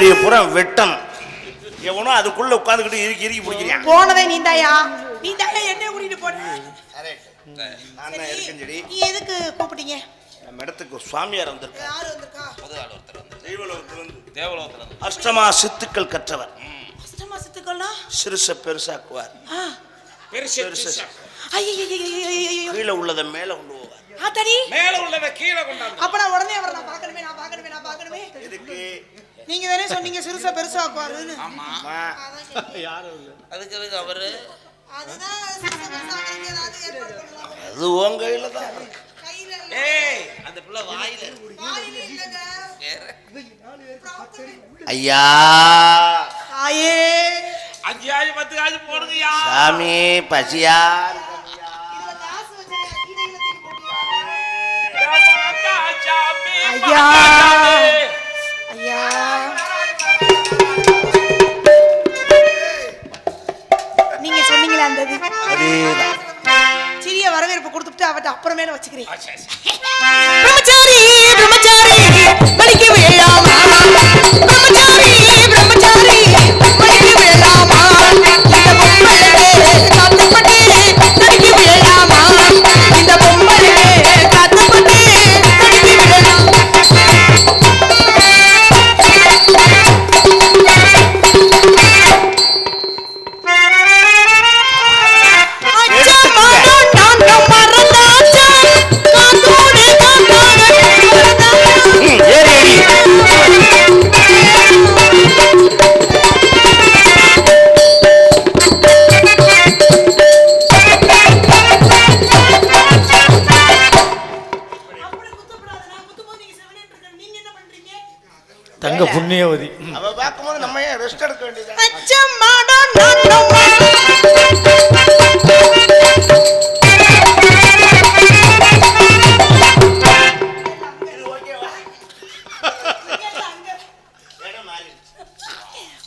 வழியை பூரா வெட்டணும். எவனோ அதுக்குள்ள உட்காந்துக்கிட்டு இறுக்கி பிடிக்கிறான். போனதே நீந்தாயா என்ன கூட்டிட்டு போன? நான் தான் இருக்கேன். சரி, நீ எதுக்கு கூப்பிட்டீங்க? நம்ம இடத்துக்கு சுவாமியார் வந்திருக்காரு. யார் வந்திருக்கா? முதலாளி ஒருத்தர் வந்து தேவலோகத்துல வந்து அஷ்டமா சித்துக்கள் கற்றவர். அஷ்டமா சித்துக்கள்னா சிறுச பெருசாக்குவார். கீழே உள்ளதை மேல கொண்டு போவார். மேல உள்ளதை கீழே கொண்டாந்து. அப்ப நான் உடனே அவரை நான் பார்க்கணுமே. எதுக்கு? நீங்க தானே சொன்னீங்க சிறுசா பெருசாக்குவாருன்னு. ஆமா. யாரு அதுக்கு அவரு அதுதான் சிறுசா பெருசாக்குறதுக்கு ஏதாவது ஏற்பாடு பண்ணலாம். அது உன் கையில தான். கையில இல்ல. ஏய் அந்த புள்ள வாயில இல்லங்க. ஐயா ஆயே 5 ஆயி 10 ஆயி போடுங்கயா. சாமி பசியா இதுல காசு வச்சா கீழே தூக்கி போட்டியா? ஐயா ஐயா நீங்க சொன்னீங்களே அந்த இது அதேதான். சிறிய வரவேற்பு கொடுத்துட்டு அவட்ட அப்புறமேல வச்சுக்கிறேன். பிரம்மச்சாரி பிரம்மச்சாரி மணிக்கு வேளாமா பிரம்மச்சாரி பிரம்மச்சாரி மணிக்கு வேளாமா இந்த பொம்மலே காத்துப்பட்டு மணிக்கு வேளாமா இந்த பொம்மலே காத்துப்பட்டு மணிக்கு வேளாமா தங்க புண்ணியவதி அவ பார்க்கும்போது நம்ம ஏன் ரெஸ்ட் எடுக்க வேண்டியது?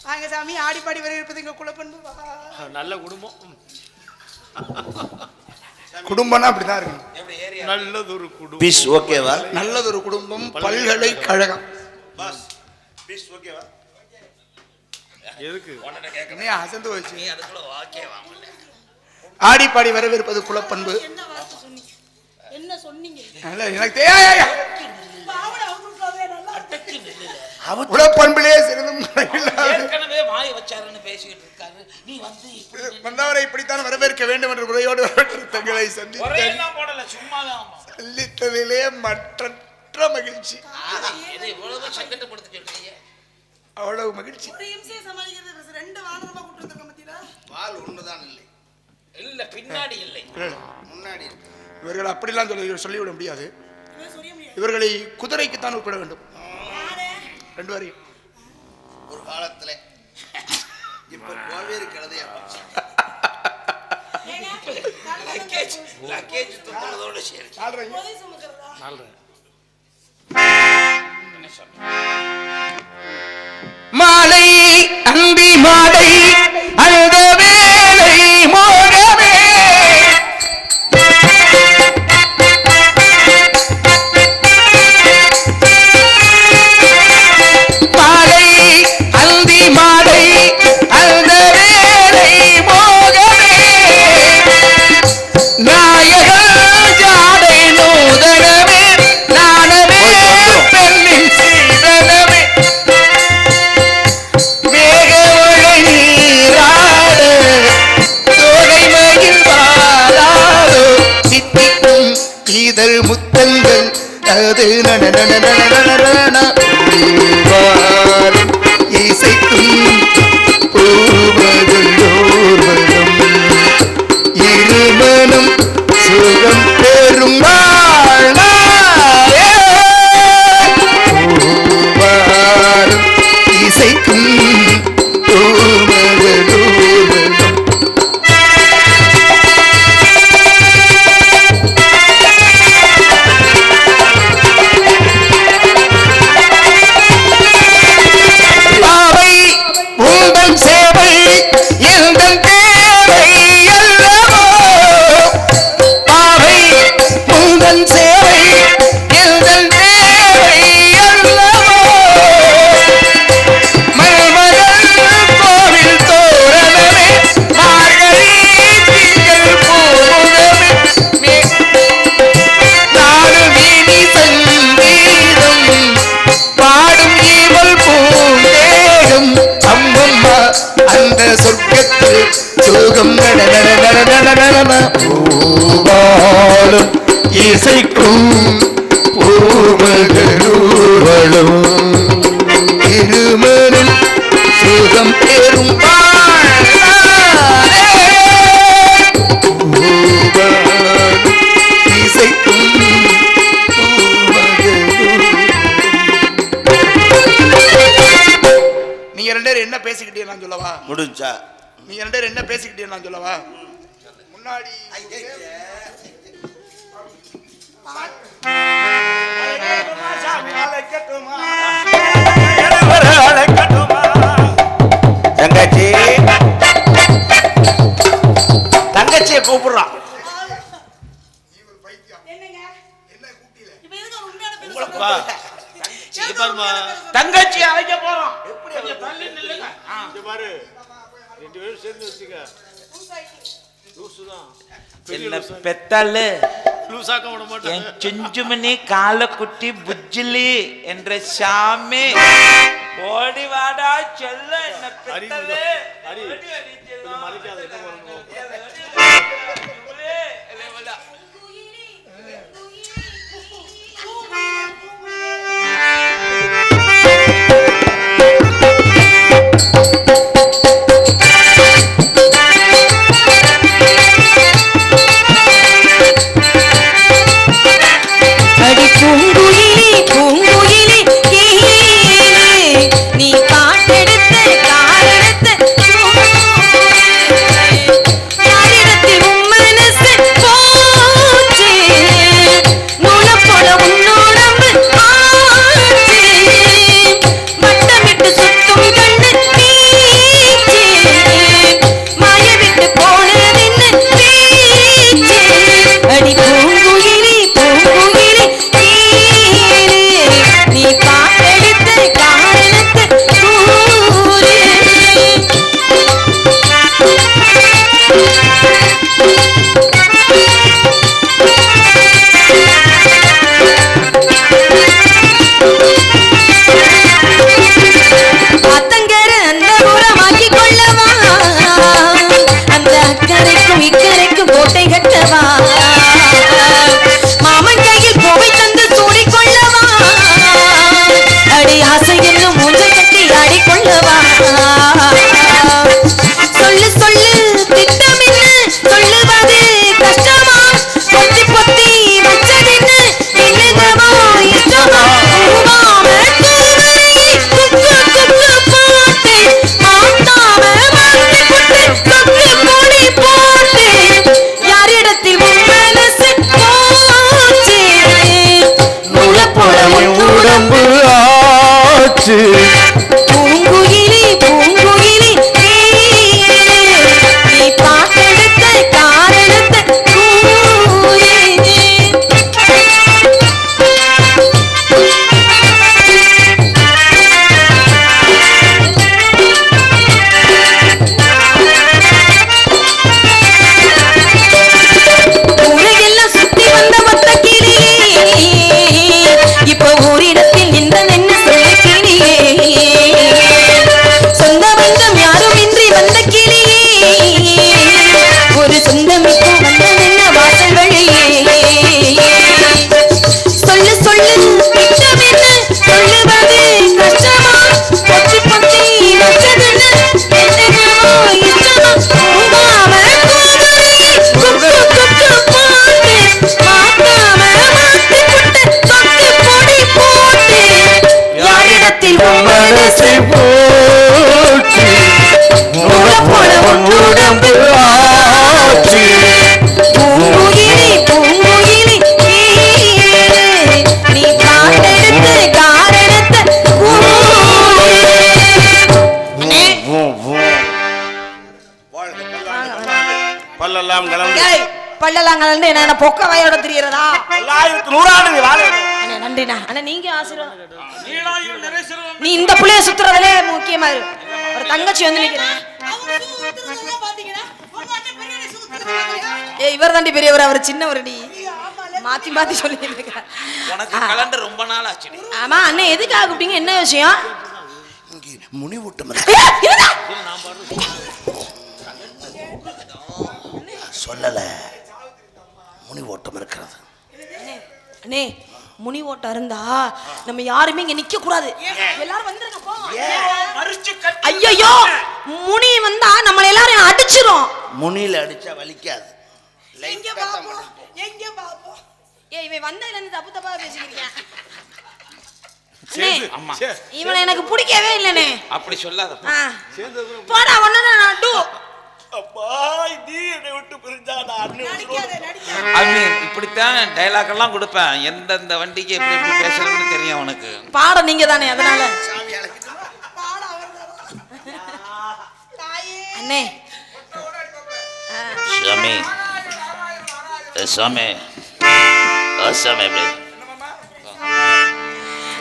வாங்க சாமி ஆடிப்பாடி வரவேற்பது எங்க குலப்பண்பு. நல்ல குடும்பம். குடும்பம்னா அப்படிதான் இருக்கு. நல்லதொரு குடும்பம். பீஸ் ஓகேவா? நல்லதொரு குடும்பம் பல்கலைக்கழகம். பாஸ் பீஸ் ஓகேவா? எதுக்கு என்னையா அசந்து வச்சு நீ அதுக்குள்ள ஓகேவா? ஆடிப்பாடி வரவேற்பது குலப்பண்பு. என்ன வார்த்தை சொன்னீங்க? என்ன சொன்னீங்க? இல்ல, எனக்கு தேவையா பாவட அவனுக்காவே நல்லா அடக்கி நில்லுல. குலப்பண்பிலே சிறந்தும் ஏற்கனவே வாய் வச்சாருன்னு பேசிட்டு இருக்காரு. நீ வந்து இப்படி வந்தவரை இப்படித்தான் வரவேற்க வேண்டும் என்ற முறையோடு தங்களை ஒரே சந்தித்ததிலே எல்லாம் போடல சும்மாதான். மற்றற்ற மகிழ்ச்சி. இதை இவ்வளவு சங்கடப்படுத்தி சொல்றீங்க. அவ்வளவு மகிழ்ச்சி. ஒரு நிமிஷம் சமாளிக்கிறது ரெண்டு வானரமா கூட்டிட்டு மத்தியில வால் ஒண்ணுதான் இல்லை. இல்ல பின்னாடி இல்லை முன்னாடி இருக்கு. இவர்கள் அப்படிலாம் சொல்லிவிட முடியாது. சொல்ல முடியாது. இவர்களை குதிரைக்குத்தான் ஒப்பிட வேண்டும். ரெண்டு வரையும் ஒரு காலத்துல இப்ப கோவேறு கழுதையா லக்கேஜ் தூக்குறதோட சரி. மாலை அந்தி மாலை அந்த வேலை மோகமே மாலை அந்தி மாலை அந்த வேலை மோகமே நாயகன் ஜாடை நூதனமே நானவே பெண்ணின் சீதனமே மேகவளை நீராடு தோகை மயில் பாலாடு சித்திக்கும் இதழ் முத்தங்கள் அது இசைக்கும் பூவதோர்வனம் இருமனம் சுகம் பெறும் இசைக்கும் பூவதோர்வனம் அந்த சொர்க்கத்து சுகம் பூபாலும் இசைக்கும் பூமகளூர்களும் இருமனில் சுகம் பெறும் இசைக்கும் நீங்க ரெண்டு பேரும் என்ன பேசிக்கிட்டே நான் சொல்லவா? முடிஞ்சா நீங்க ரெண்டு பேரும் என்ன பேசிக்கிட்டே நான் சொல்லவா? முன்னாடி தங்கச்சி தங்கச்சியை கூப்பிடுறான். என்னங்க என்ன கூட்டில இப்ப எதுக்கு அவர் உண்மையான பேர் வா. இங்க பாருமா. தங்கச்சி அழைக்க போறோம். கொஞ்சம் தள்ளி நில்லுங்க. இங்க பாரு. ரெண்டு பேரும் சேர்ந்து வச்சுக்க. லூசுதான். என்ன பெத்தாலு லூசாக்க விட மாட்டேன். என் செஞ்சுமணி காலக்குட்டி புஜ்ஜிலி என்ற சாமி ஓடி வாடா செல்ல என்ன பெத்தாலு அடி. கொஞ்சம் மறைக்காத என்ன பண்ணணும். அடி பூங்குயிலே பூங்குயிலே நீ பாட்டெடுத்த காரெடுத்த யாரிடத்தில் உன் மனசு போச்சு நூலை போல உன்னோடம்பு ஆச்சு வட்டமிட்டு சுத்தும் கண்ணு பீச்சு மாய விட்டு போனதென்ன பேச்சு அடி பூங்குயிலே பூங்குயிலே நீ பாட்டெடுத்த காரணத்து கூறு அத்தங்கர அந்த உரமாக்கி கொள்ளவா அந்த அக்கறைக்கும் இக்கரைக்கும் கோட்டை கட்டவா மாமன் கையில் கோவை தந்து சூடிக்கொள்ளவா அடி ஆசை என்னும் மூஞ்சல் கட்டி ஆடிக்கொள்ளவா சொல்லு சொல்லு திட்டம் என்ன சொல்லுவது கஷ்டமா பொத்தி பொத்தி வச்சதென்ன என்னவா இஷ்டமா பூவாம பூவரையே குக்கு குக்கு பாட்டு மாட்டாம மாட்டி புட்டு கொக்கு மூடி போட்டு யாரிடத்தில் உன் மனசு போச்சு நூலை போல உன் உடம்பு ஆச்சு பூங்குயிலே பூங்குயிலே நீ பாட்டெடுத்த காரெடுத்த கூரே ஊரையெல்லாம் சுத்தி வந்த மொத்த கிளியே இப்ப ஊரிடத்தில் நின்ற நின்று சொல்ல கிளியே சொந்த பந்தம் யாரும் இன்றி வந்த கிளியே ஒரு சொந்தமிக்கும் வந்த நின்ன வாசல் வழியே சொல்லு சொல்லு திட்டம் என்ன சொல்லுவது கஷ்டமா பொத்தி பொத்தி வச்சதென்ன என்னவோ இஷ்டமா பூவாம பூவரையே குக்கு குக்கு பாட்டு மாட்டாம மாட்டி புட்டு தொக்கு பொடி போட்டு யாரிடத்தில் உன் மனசு போச்சு நூலை போல உன் உடம்பு ஆச்சு பூங்குயிலே பூங்குயிலே நீ பாட்டெடுத்து காரெடுத்த கூறு பல்லெல்லாம் கலந்து ஏய் பல்லெல்லாம் கலந்து என்ன பொக்க வயோட தெரியறதா 1100 ஆண்டு வாழ அண்ணே நன்றிண்ணா அண்ணா நீங்க ஆசீர்வாதம் நீ இந்த புள்ளைய சுத்துறதுலே முக்கியமா இருக்கு ஒரு தங்கச்சி வந்து நிக்கிறேன் அவர் சூத்துறதெல்லாம் பாத்தீங்கன்னா உங்க அண்ணன் பெரிய சூத்துறாங்க. ஏய் இவர் தாண்டி பெரியவர் அவர் சின்னவரடி மாத்தி மாத்தி சொல்லிட்டு உனக்கு கலண்டர் ரொம்ப நாள் ஆச்சு. ஆமா அண்ணே எதுக்காக கூப்பிட்டீங்க என்ன விஷயம் முனி ஊட்டம் ஐயா, இருடா. சொல்லல முனி ஓட்டம் இருக்கிறது. அண்ணே முனி ஓட்டம் இருந்தா நம்ம யாருமே இங்க நிக்க கூடாது. எல்லாரும் வந்துருங்க போங்க. ஐயோ முனி வந்தா நம்மள எல்லாரும் அடிச்சிரும். முனியில அடிச்சா வலிக்காது. எங்க பாப்போம் எங்க பாப்போம். ஏய் இவன் வந்ததுல இருந்து தப்பு தப்பா பேசிக்கிறீங்க. அம்மா இவனை எனக்கு பிடிக்கவே இல்லனே. அப்படி சொல்லாத. போடா ஒண்ணு நான் டூ. அப்பா நீ என்னை விட்டு பிரிஞ்சா நான் நடிக்காத நடிக்காத. அப்படி இப்படித்தான் டைலாக் எல்லாம் கொடுப்பேன். எந்தெந்த வண்டிக்கு எப்படி எப்படி பேசணும்னு தெரியும் உனக்கு. பாடம் நீங்க தானே அதனால. சாமி அழைக்கட்டுமா? பாட அவர்தான். தாயே. அண்ணே சாமி சாமி சாமி எப்படி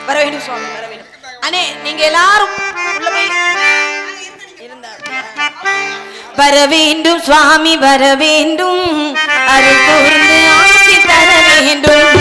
வர வேண்டும் சுவாமி வர வேண்டும். அண்ணே நீங்க எல்லாரும் உள்ள போய் இருந்தா வர வேண்டும் சுவாமி வர வேண்டும் அருள் கூர்ந்து ஆசி தர வேண்டும்.